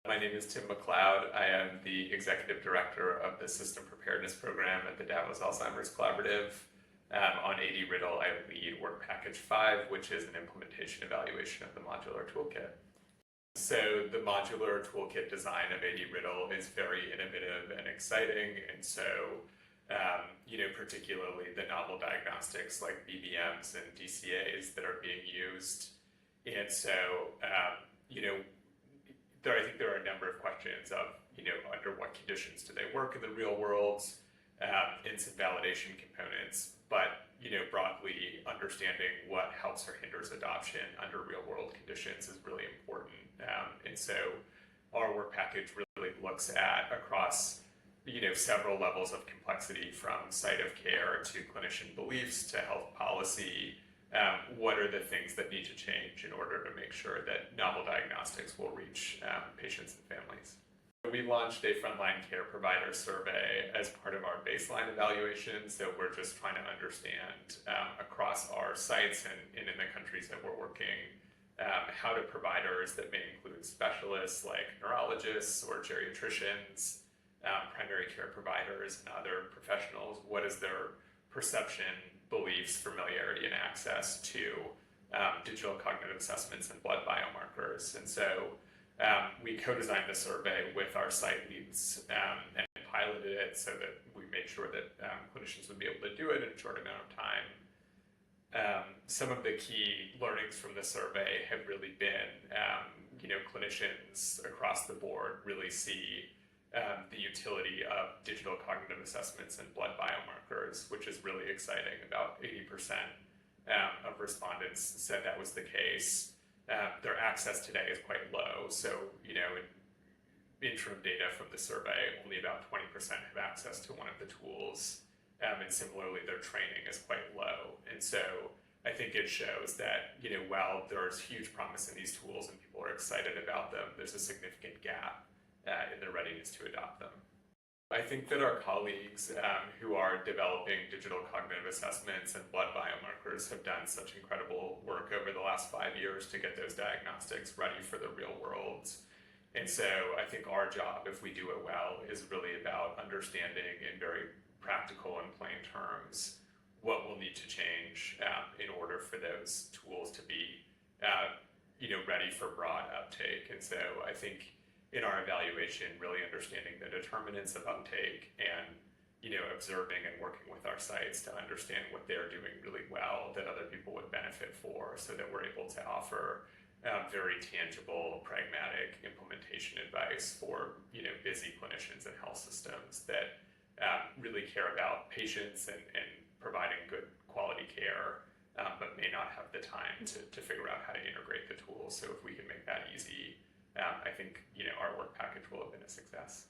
My name is Tim MacLeod. I am the Executive Director of the System Preparedness Program at the Davos Alzheimer's Collaborative. On AD-RIDDLE, I lead Work Package 5, which is an implementation evaluation of the modular toolkit. So the modular toolkit design of AD-RIDDLE is very innovative and exciting, and so particularly the novel diagnostics like BBMs and DCAs that are being used. And so, I think there are a number of questions of, under what conditions do they work in the real world, and some validation components, but, broadly understanding what helps or hinders adoption under real world conditions is really important. And so our work package really looks at across, several levels of complexity from site of care to clinician beliefs to health policy. What are the things that need to change in order to make sure that novel diagnostics will reach patients and families? We launched a frontline care provider survey as part of our baseline evaluation, so we're just trying to understand across our sites and in the countries that we're working, how do providers that may include specialists like neurologists or geriatricians, primary care providers and other professionals, what is their perception, beliefs, familiarity, and access to digital cognitive assessments and blood biomarkers. And so we co-designed the survey with our site leads and piloted it so that we made sure that clinicians would be able to do it in a short amount of time. Some of the key learnings from the survey have really been, clinicians across the board really see the utility of digital cognitive assessments and blood biomarkers, which is really exciting. About 80% of respondents said that was the case. Their access today is quite low, so in interim data from the survey, only about 20% have access to one of the tools, and similarly their training is quite low. And so I think it shows that while there's huge promise in these tools and people are excited about them, there's a significant gap in their readiness to adopt them. I think that our colleagues who are developing digital cognitive assessments and blood biomarkers have done such incredible work over the last 5 years to get those diagnostics ready for the real world. And so I think our job, if we do it well, is really about understanding in very practical and plain terms what will need to change in order for those tools to be ready for broad uptake. And so I think in our evaluation, really understanding the determinants of uptake and observing and working with our sites to understand what they're doing really well that other people would benefit for, so that we're able to offer very tangible, pragmatic implementation advice for busy clinicians and health systems that really care about patients and providing good quality care, but may not have the time to figure out how to integrate the tools. So if we can make that easy, I think our work package will have been a success.